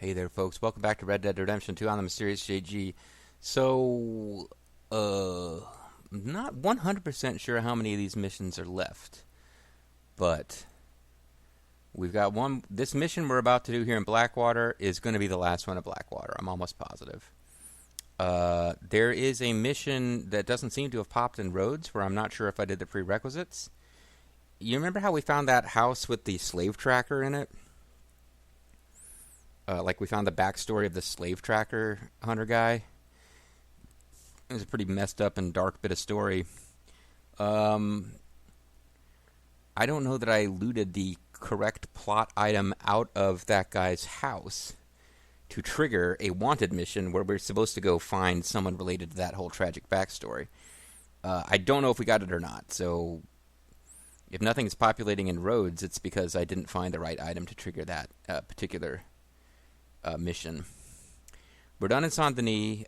Hey there, folks. Welcome back to Red Dead Redemption 2. I'm the Mysterious JG. So, not 100% sure how many of these missions are left. But, we've got one. This mission we're about to do here in Blackwater is going to be the last one at Blackwater. I'm almost positive. There is a mission that doesn't seem to have popped in Rhodes, where I'm not sure if I did the prerequisites. You remember how we found that house with the slave tracker in it? Like we found the backstory of the slave tracker hunter guy. It was a pretty messed up and dark bit of story. I don't know that I looted the correct plot item out of that guy's house to trigger a wanted mission where we're supposed to go find someone related to that whole tragic backstory. I don't know if we got it or not, so if nothing is populating in Rhodes, it's because I didn't find the right item to trigger that particular mission. We're done in Saint Denis.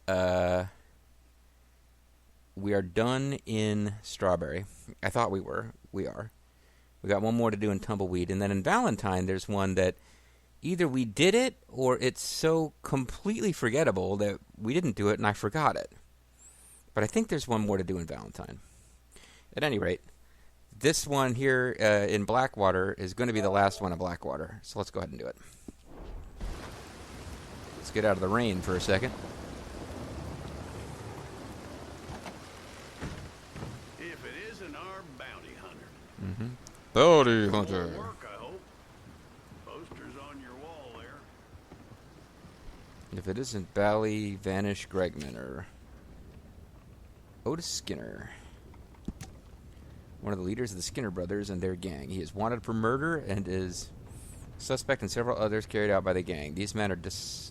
We are done in Strawberry. I thought we were. We are. We got one more to do in Tumbleweed. And then in Valentine, there's one that either we did it or it's so completely forgettable that we didn't do it and I forgot it. But I think there's one more to do in Valentine. At any rate, this one here in Blackwater is going to be the last one in Blackwater. So let's go ahead and do it. Let's get out of the rain for a second. If it isn't our bounty hunter. Mm-hmm. Bounty hunter. Work, I hope. Posters on your wall there. If it isn't Bally, Vanish, Gregman, or Otis Skinner. One of the leaders of the Skinner brothers and their gang. He is wanted for murder and is suspect in several others carried out by the gang. These men are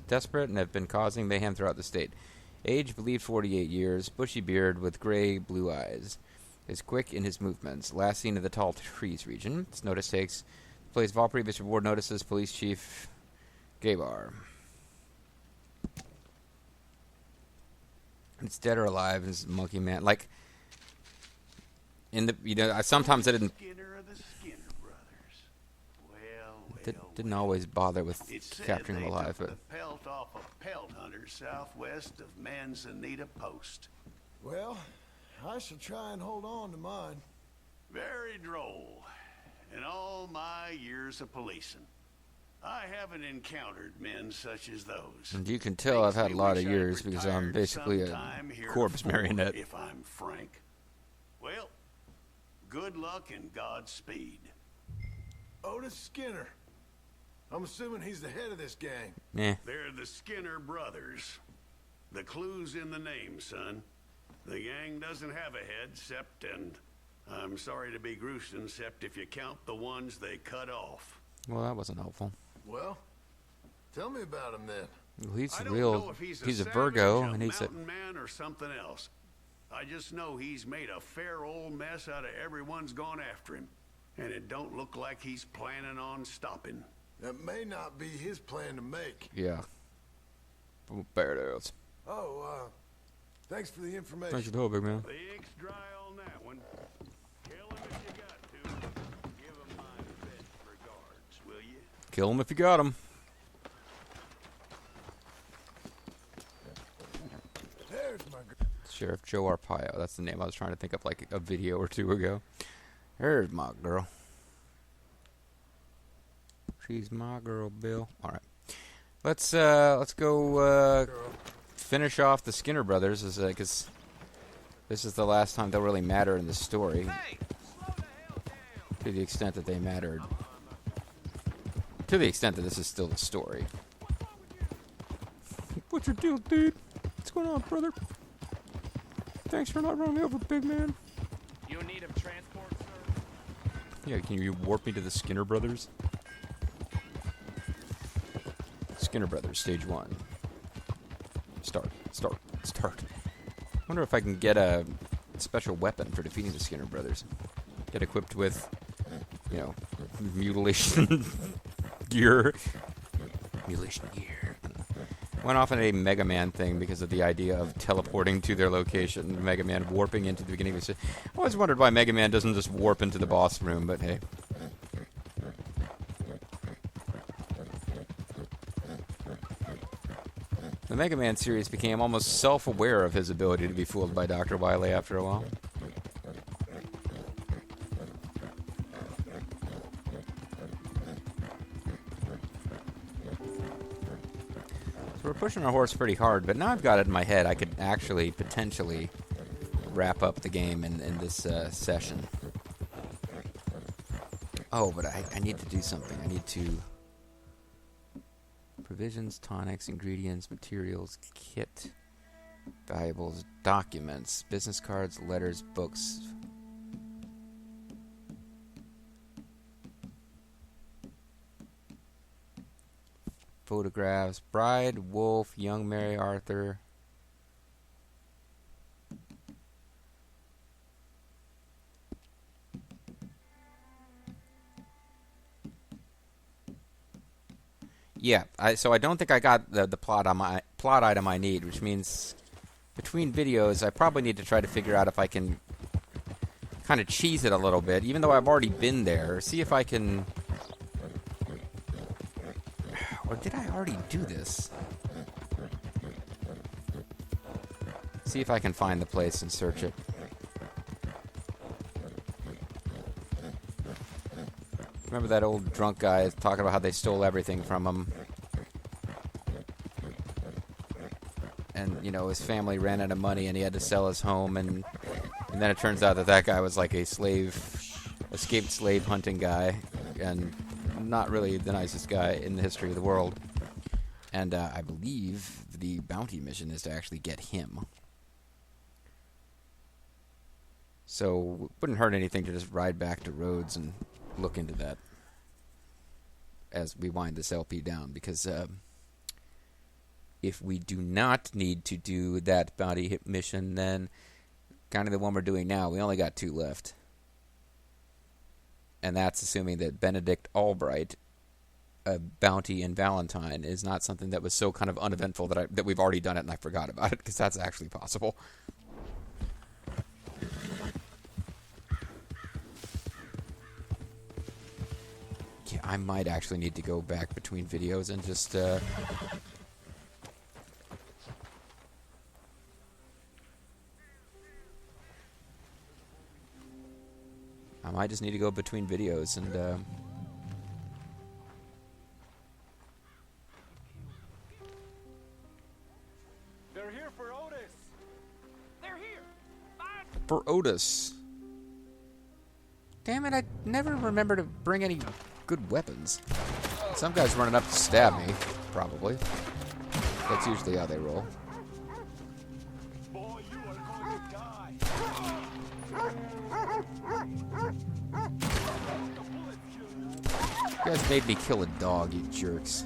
desperate and have been causing mayhem throughout the state. Age believed 48 years, bushy beard with gray blue eyes. Is quick in his movements. Last seen in the Tall Trees region. This notice takes place of all previous reward notices. Police Chief Gabar. It's dead or alive. This is Monkey Man. Like in the sometimes I didn't. Skinner of the Skinner brothers. Didn't always bother with capturing them alive, but but the pelt off a pelt hunter southwest of Manzanita Post. Well, I shall try and hold on to mine. Very droll. In all my years of policing, I haven't encountered men such as those. and you can tell I've had a lot of years because I'm Retired basically a sometime corpse heretofore, marionette. If I'm frank. Well, good luck and Godspeed. Otis Skinner. I'm assuming he's the head of this gang. Eh. They're the Skinner brothers. The clue's in the name, son. The gang doesn't have a head, and I'm sorry to be gruesome, except if you count the ones they cut off. Well, that wasn't helpful. Well, tell me about him then. Well, he's I a don't real. know if he's a He's a savage, Virgo, a and he's a. mountain man or something else. I just know he's made a fair old mess out of everyone's gone after him, and it don't look like he's planning on stopping. That may not be his plan to make. Yeah. Badass. Oh, thanks for the information. Thanks for the help, big man. The ink's dry on that one. Kill him if you got to. Give him my best regards, will you? Kill him if you got him. There's my Sheriff Joe Arpaio. That's the name I was trying to think of like a video or two ago. There's my girl. She's my girl, Bill. All right. Let's go finish off the Skinner brothers, because this is the last time they'll really matter in the story. Hey, slow the hell down. To the extent that they mattered. To the extent that this is still the story. What's your deal, dude? What's going on, brother? Thanks for not running me over, big man. You in need of transport, sir? Yeah, can you warp me to the Skinner brothers? Skinner brothers, stage 1. Start. Wonder if I can get a special weapon for defeating the Skinner brothers. Get equipped with, mutilation gear. Mutilation gear. Went off on a Mega Man thing because of the idea of teleporting to their location. Mega Man warping into the beginning of the city. I always wondered why Mega Man doesn't just warp into the boss room, but hey. The Mega Man series became almost self-aware of his ability to be fooled by Dr. Wily after a while. So we're pushing our horse pretty hard, but now I've got it in my head I could actually potentially wrap up the game in this session. Oh, but I need to do something. I need to... Provisions, tonics, ingredients, materials, kit, valuables, documents, business cards, letters, books. Photographs, Bride, Wolf, Young Mary Arthur. Yeah, so I don't think I got the plot item I need, which means between videos I probably need to try to figure out if I can kind of cheese it a little bit, even though I've already been there. See if I can... Or did I already do this? See if I can find the place and search it. Remember that old drunk guy talking about how they stole everything from him? And, you know, his family ran out of money and he had to sell his home, and then it turns out that guy was like a escaped slave hunting guy, and not really the nicest guy in the history of the world. And I believe the bounty mission is to actually get him. So it wouldn't hurt anything to just ride back to Rhodes and look into that as we wind this LP down, because if we do not need to do that bounty mission, then kind of the one we're doing now, we only got 2 left. And that's assuming that Benedict Albright, a bounty in Valentine, is not something that was so kind of uneventful that we've already done it and I forgot about it, because that's actually possible. Yeah, I might actually need to go back between videos and just... I might just need to go between videos and... They're here for Otis. They're here. For Otis. Damn it, I never remember to bring any good weapons. Some guy's running up to stab me, probably. That's usually how they roll. Boy, you are going to die. You guys made me kill a dog, you jerks.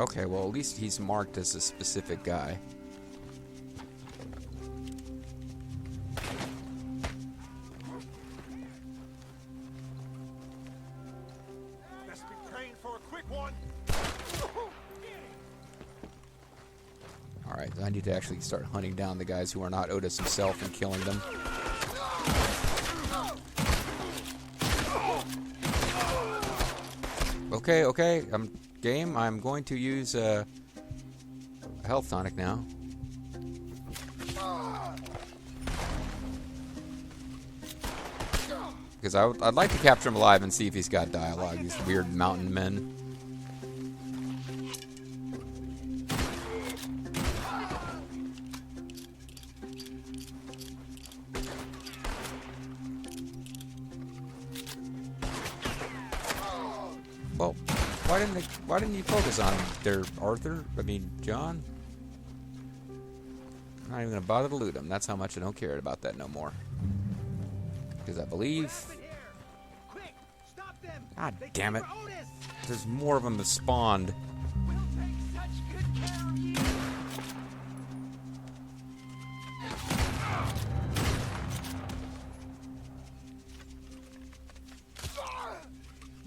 Okay, well, at least he's marked as a specific guy. Best be trained for a quick one. Alright, I need to actually start hunting down the guys who are not Otis himself and killing them. Okay, I'm game. I'm going to use a health tonic now. Because I'd like to capture him alive and see if he's got dialogue, these weird mountain men. Well, why didn't you focus on him there, Arthur? I mean, John? I'm not even going to bother to loot him. That's how much I don't care about that no more. Because I believe... God damn it. There's more of them that spawned.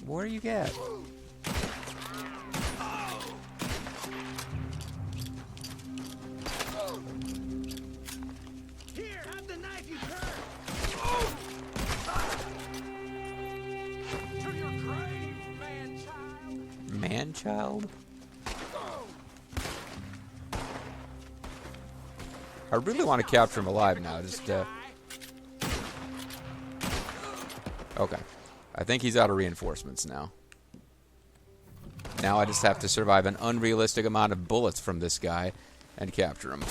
Where you get? Here, have the knife you child. I really want to capture him alive now. Just okay. I think he's out of reinforcements now. Now I just have to survive an unrealistic amount of bullets from this guy and capture him.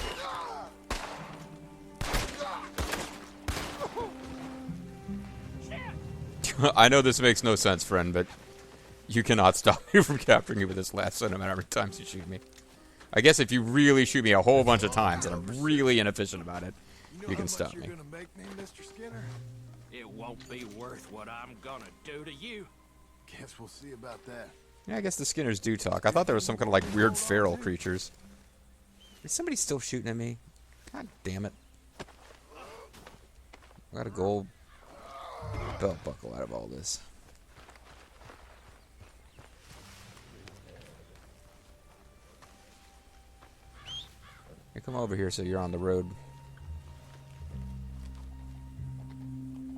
I know this makes no sense, friend, but you cannot stop me from capturing you with this lasso no matter how many times you shoot me. I guess if you really shoot me a whole bunch of times and I'm really inefficient about it, you can stop me. You're gonna make me, Mr. Skinner? It won't be worth what I'm gonna do to you. Guess we'll see about that. Yeah, I guess the Skinners do talk. I thought there was some kind of like weird feral creatures. Is somebody still shooting at me? God damn it. I got a gold belt buckle out of all this. Here, come over here so you're on the road.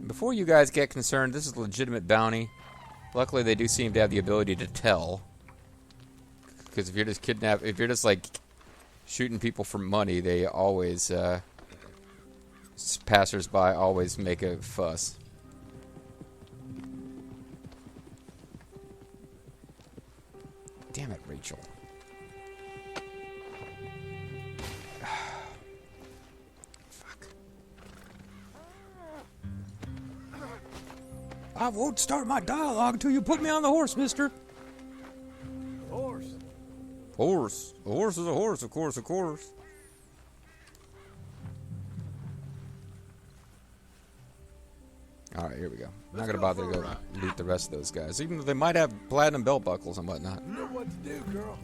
Before you guys get concerned, this is a legitimate bounty. Luckily, they do seem to have the ability to tell. Because if you're just like shooting people for money, they always, passersby always make a fuss. Damn it, Rachel. Fuck. I won't start my dialogue until you put me on the horse, mister. Horse. Horse. A horse is a horse, of course, of course. Alright, here we go. I'm not going to bother to go loot the rest of those guys, even though they might have platinum belt buckles and whatnot. You know what to do, girl.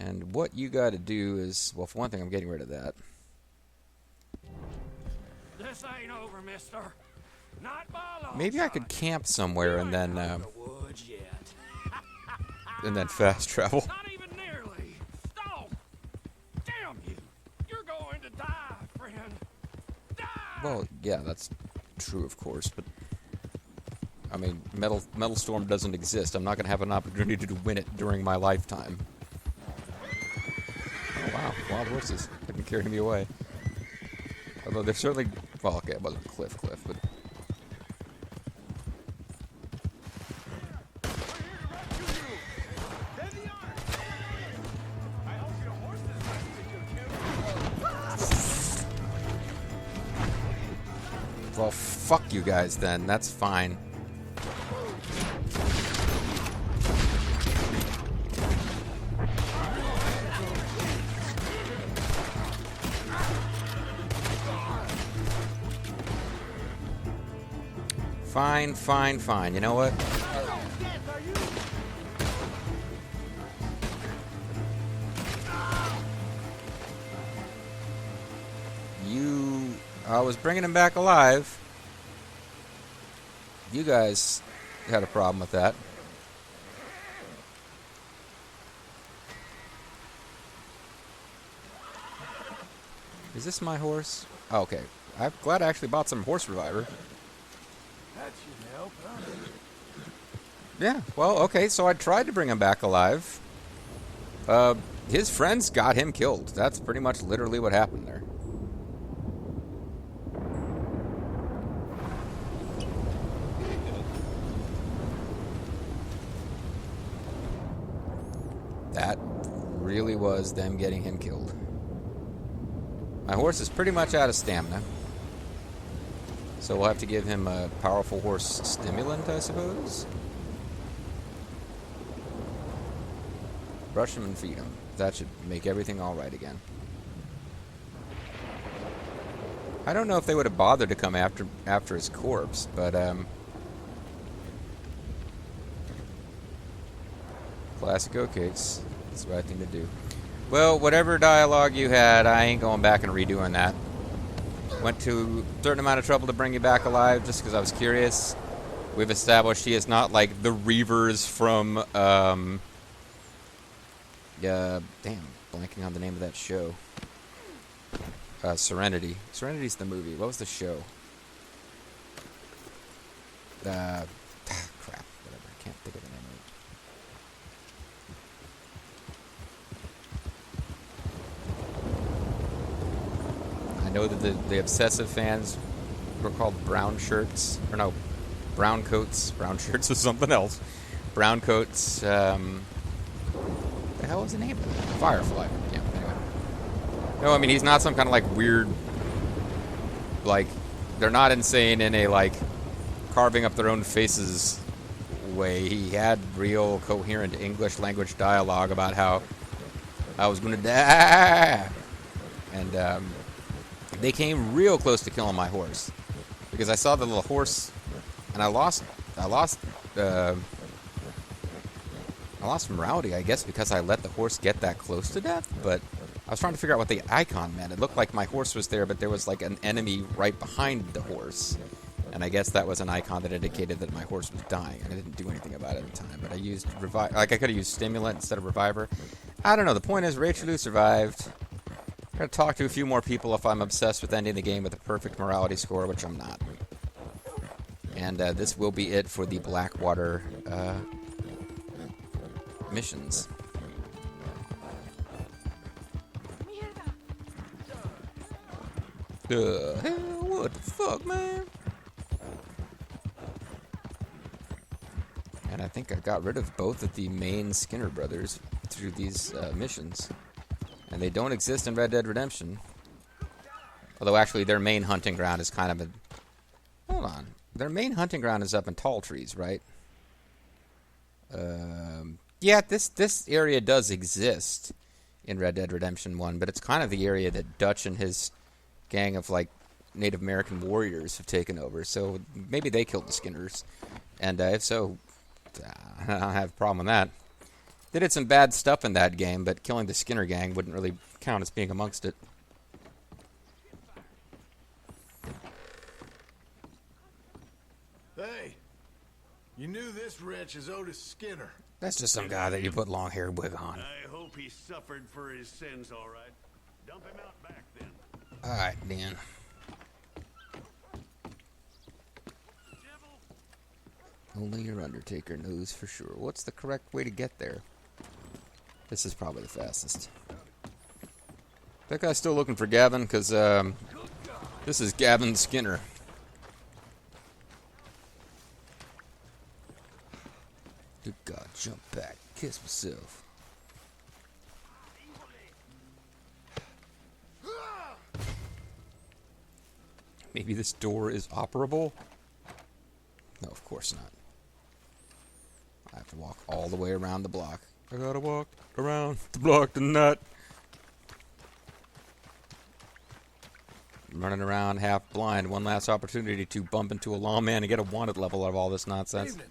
And what you got to do is, well, for one thing, I'm getting rid of that. This ain't over, mister. Not by a long Maybe I could shot. camp somewhere and then, You ain't out of the woods yet. and then fast travel. Not even nearly. Stop! Damn you! You're going to die, friend. Die! Well, yeah, that's true, of course, but I mean, Metal Storm doesn't exist. I'm not going to have an opportunity to win it during my lifetime. Oh, wow. Wild horses. They can carry me away. Although they're certainly... Well, okay, it wasn't cliff, but... Well, fuck you guys then. That's fine. Fine, fine, fine. You know what? I was bringing him back alive. You guys had a problem with that. Is this my horse? Oh, okay. I'm glad I actually bought some Horse Reviver. That should help, huh? Yeah, well, okay, so I tried to bring him back alive. His friends got him killed. That's pretty much literally what happened there. That really was them getting him killed. My horse is pretty much out of stamina. So we'll have to give him a powerful horse stimulant, I suppose. Brush him and feed him. That should make everything alright again. I don't know if they would have bothered to come after his corpse, but classic oatcakes. That's the right thing to do. Well, whatever dialogue you had, I ain't going back and redoing that. Went to a certain amount of trouble to bring you back alive just because I was curious. We've established he is not like the Reavers from, damn, blanking on the name of that show. Serenity. Serenity's the movie. What was the show? know that the obsessive fans were called brown shirts, or no, brown coats. Brown shirts was something else. Brown coats. The hell was the name of it? Firefly. Yeah. Anyway. No, I mean he's not some kind of like weird. Like they're not insane in a like carving up their own faces way. He had real coherent English language dialogue about how I was going to die, and they came real close to killing my horse because I saw the little horse, and I lost morality, I guess, because I let the horse get that close to death. But I was trying to figure out what the icon meant. It looked like my horse was there, but there was like an enemy right behind the horse. And I guess that was an icon that indicated that my horse was dying. I didn't do anything about it at the time, but I used revive. Like I could have used stimulant instead of reviver. I don't know. The point is, Rachel Lou survived. I'm gonna talk to a few more people if I'm obsessed with ending the game with a perfect morality score, which I'm not. And this will be it for the Blackwater missions. The hell? What the fuck, man? And I think I got rid of both of the main Skinner brothers through these missions. And they don't exist in Red Dead Redemption. Although actually their main hunting ground is kind of a... Hold on. Their main hunting ground is up in Tall Trees, right? Yeah, this area does exist in Red Dead Redemption 1, but it's kind of the area that Dutch and his gang of like Native American warriors have taken over. So maybe they killed the Skinners. And if so... I don't have a problem with that. They did some bad stuff in that game, but killing the Skinner gang wouldn't really count as being amongst it. Hey, you knew this wretch as Otis Skinner. That's just some guy that you put long hair wig on. I hope he suffered for his sins, all right. Dump him out back then. All right, Dan. Only your Undertaker knows for sure. What's the correct way to get there? This is probably the fastest. That guy's still looking for Gavin, because this is Gavin Skinner. Good God, jump back. Kiss myself. Maybe this door is operable? No, of course not. I have to walk all the way around the block. I gotta walk around the block tonight. I'm running around half blind. One last opportunity to bump into a lawman and get a wanted level out of all this nonsense. Evening.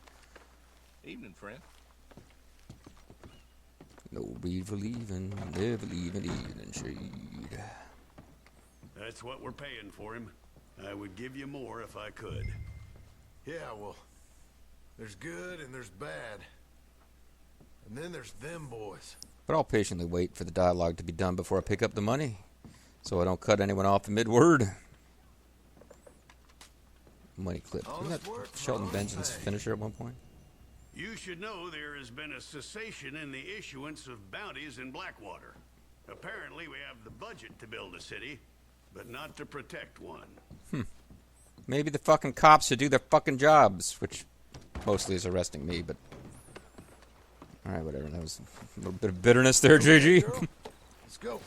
Evening, friend. No beaver leaving, never leaving evening shade. That's what we're paying for him. I would give you more if I could. Yeah, well, there's good and there's bad. And then there's them boys. But I'll patiently wait for the dialogue to be done before I pick up the money, so I don't cut anyone off in mid-word. Money clip. Wasn't that Shelton Benjamin's finisher at one point? You should know there has been a cessation in the issuance of bounties in Blackwater. Apparently we have the budget to build a city, but not to protect one. Maybe the fucking cops should do their fucking jobs, which mostly is arresting me, but... Alright, whatever. That was a little bit of bitterness there, JG. Girl, let's go.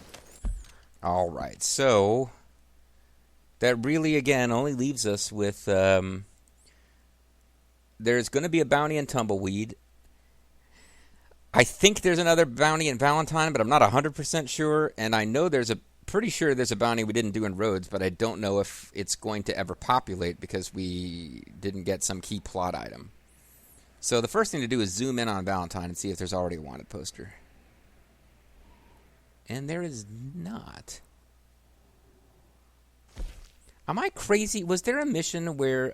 Alright, so... That really, again, only leaves us with... There's going to be a bounty in Tumbleweed. I think there's another bounty in Valentine, but I'm not 100% sure. And I know pretty sure there's a bounty we didn't do in Rhodes, but I don't know if it's going to ever populate because we didn't get some key plot item. So the first thing to do is zoom in on Valentine and see if there's already a wanted poster. And there is not. Am I crazy? Was there a mission where...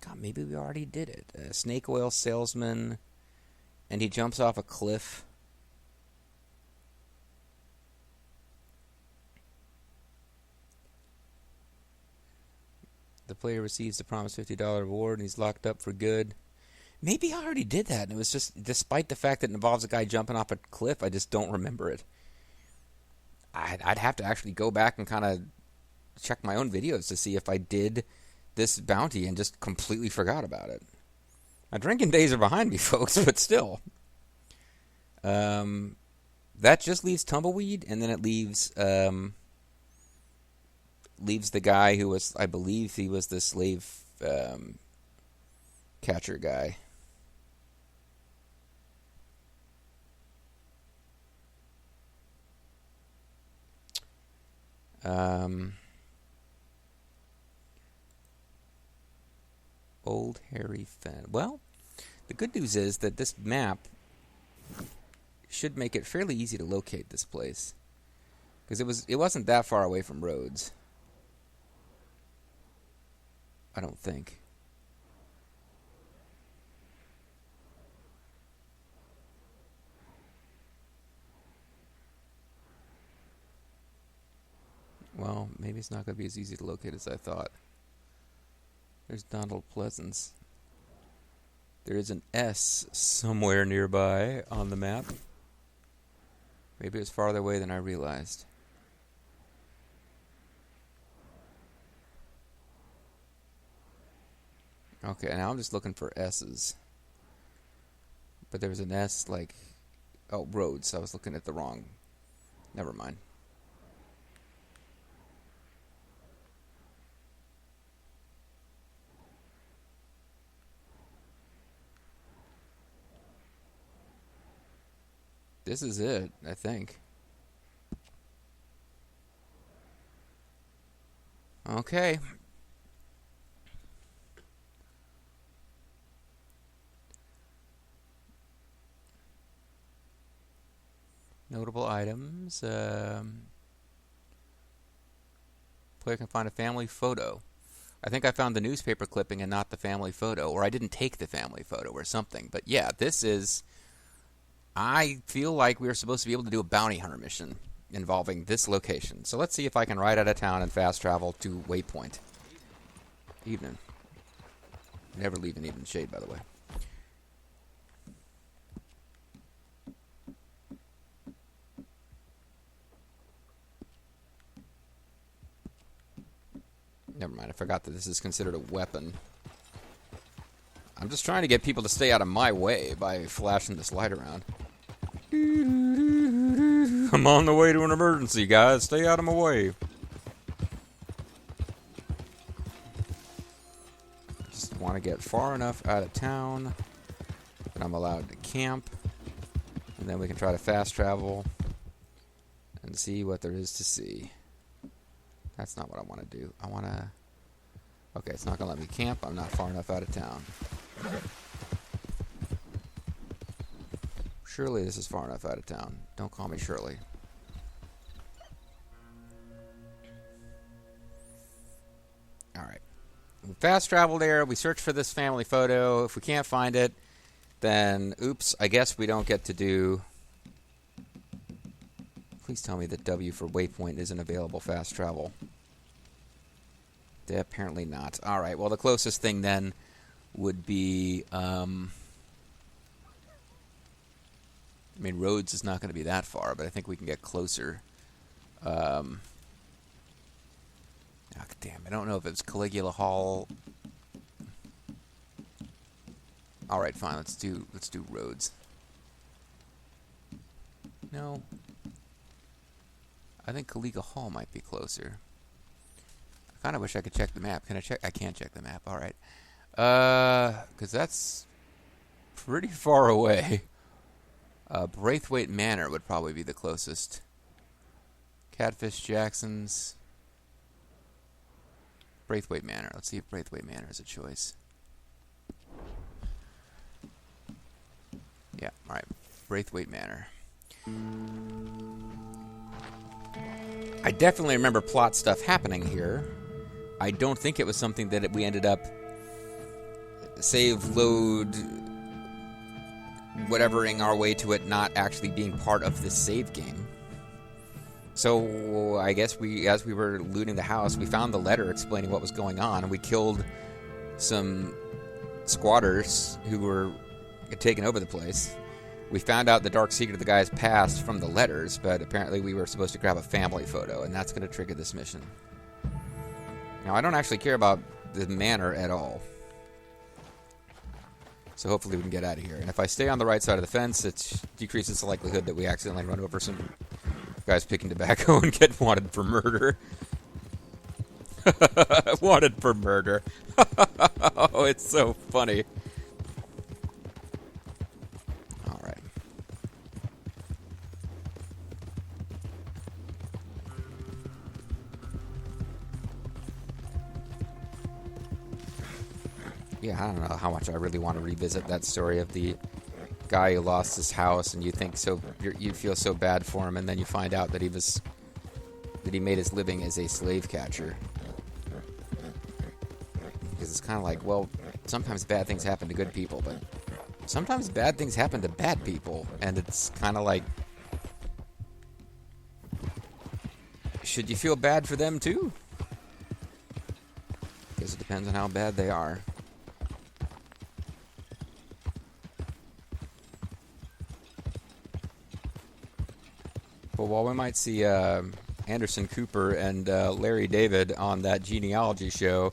God, maybe we already did it. A snake oil salesman, and he jumps off a cliff. The player receives the promised $50 reward, and he's locked up for good. Maybe I already did that, and it was just, despite the fact that it involves a guy jumping off a cliff, I just don't remember it. I'd have to actually go back and kind of check my own videos to see if I did this bounty and just completely forgot about it. My drinking days are behind me, folks, but still. That just leaves Tumbleweed, and then it leaves the guy who was, I believe he was the slave catcher guy. Old Harry Fenn. Well, the good news is that this map should make it fairly easy to locate this place, because it wasn't that far away from Rhodes. I don't think. Well, maybe it's not going to be as easy to locate as I thought. There's Donald Pleasance. There is an S somewhere nearby on the map. Maybe it's farther away than I realized. Okay, now I'm just looking for S's. But there was an S like... Oh, Rhodes. I was looking at the wrong... Never mind. This is it, I think. Okay. Notable items. Player can find a family photo. I think I found the newspaper clipping and not the family photo, or I didn't take the family photo or something. But yeah, this is... I feel like we were supposed to be able to do a bounty hunter mission involving this location. So let's see if I can ride out of town and fast travel to Waypoint. Evening. Never leave an evening shade, by the way. Never mind, I forgot that this is considered a weapon. I'm just trying to get people to stay out of my way by flashing this light around. I'm on the way to an emergency, guys. Stay out of my way. Just want to get far enough out of town that I'm allowed to camp. And then we can try to fast travel and see what there is to see. That's not what I want to do. I want to... Okay, it's not going to let me camp. I'm not far enough out of town. Surely this is far enough out of town. Don't call me Shirley. Alright. We fast travel there. We search for this family photo. If we can't find it, then oops, I guess we don't get to do... Please tell me that W for Waypoint isn't available fast travel. Apparently not. Alright, well the closest thing then would be... I mean, Rhodes is not going to be that far, but I think we can get closer. Oh, damn, I don't know if it's Caligula Hall. Alright, fine, let's do Rhodes. No. I think Caligula Hall might be closer. I kind of wish I could check the map. Can I check? I can't check the map. Alright. Because that's pretty far away. Braithwaite Manor would probably be the closest. Catfish Jackson's. Braithwaite Manor. Let's see if Braithwaite Manor is a choice. Yeah, alright. Braithwaite Manor. I definitely remember plot stuff happening here. I don't think it was something that we ended up save, load, whatevering our way to it not actually being part of this save game. So I guess as we were looting the house, we found the letter explaining what was going on, and we killed some squatters who had taken over the place. We found out the dark secret of the guy's past from the letters, but apparently we were supposed to grab a family photo, and that's going to trigger this mission. Now, I don't actually care about the manor at all. So hopefully we can get out of here. And if I stay on the right side of the fence, it decreases the likelihood that we accidentally run over some guys picking tobacco and get wanted for murder. Wanted for murder. Oh, it's so funny. All right. Yeah, I don't know how much I really want to revisit that story of the guy who lost his house, and you feel so bad for him, and then you find out that he made his living as a slave catcher. Because it's kind of like, well, sometimes bad things happen to good people, but sometimes bad things happen to bad people, and it's kind of like, should you feel bad for them too? Because it depends on how bad they are. Well, while we might see Anderson Cooper and Larry David on that genealogy show,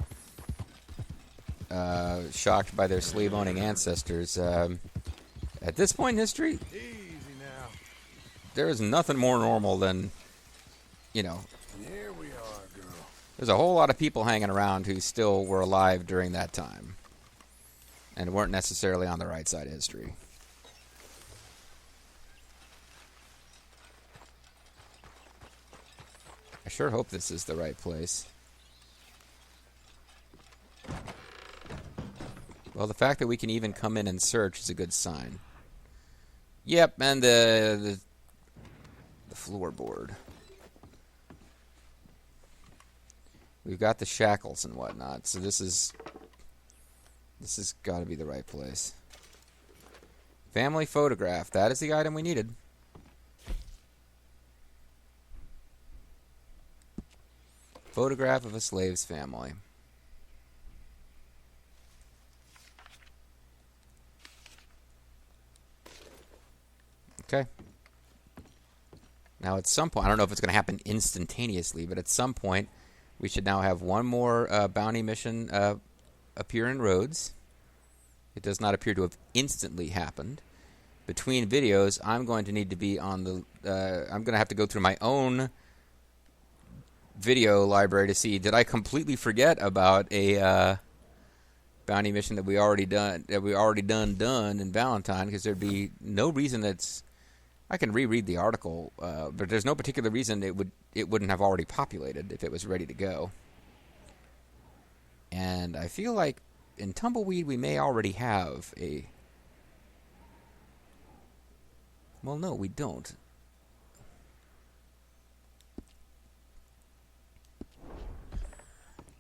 shocked by their slave-owning ancestors, at this point in history, Easy now. there is nothing more normal than, you know, Here we are, girl. there's a whole lot of people hanging around who still were alive during that time and weren't necessarily on the right side of history. I sure hope this is the right place. Well, the fact that we can even come in and search is a good sign. Yep, and the floorboard. We've got the shackles and whatnot, so this has got to be the right place. Family photograph. That is the item we needed. Photograph of a slave's family. Okay. Now at some point, I don't know if it's going to happen instantaneously, but at some point, we should now have one more bounty mission appear in Rhodes. It does not appear to have instantly happened. Between videos, I'm going to need to be on the... I'm going to have to go through my own video library to see, did I completely forget about a bounty mission that we already done in Valentine? Because there'd be no reason that's... I can reread the article, but there's no particular reason it wouldn't have already populated if it was ready to go. And I feel like in Tumbleweed we may already have a... Well, no, we don't.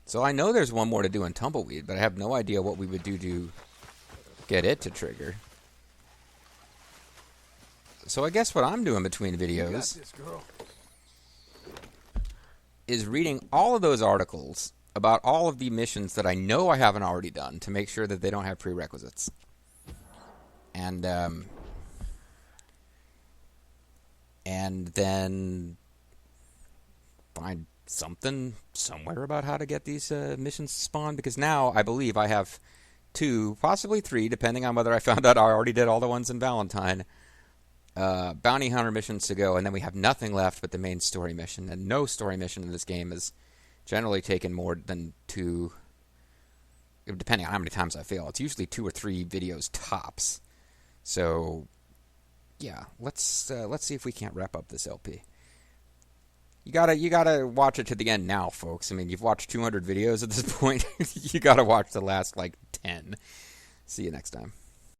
So I know there's one more to do in Tumbleweed, but I have no idea what we would do to get it to trigger. So I guess what I'm doing between videos This, girl. is reading all of those articles about all of the missions that I know I haven't already done to make sure that they don't have prerequisites. And then find something somewhere about how to get these missions spawned, because now I believe I have 2, possibly 3, depending on whether I found out I already did all the ones in Valentine, bounty hunter missions to go, and then we have nothing left but the main story mission. And no story mission in this game has generally taken more than 2, depending on how many times I fail. It's usually 2 or 3 videos tops. So yeah, let's see if we can't wrap up this LP. You gotta watch it to the end now, folks. I mean, you've watched 200 videos at this point. You gotta watch the last, 10. See you next time.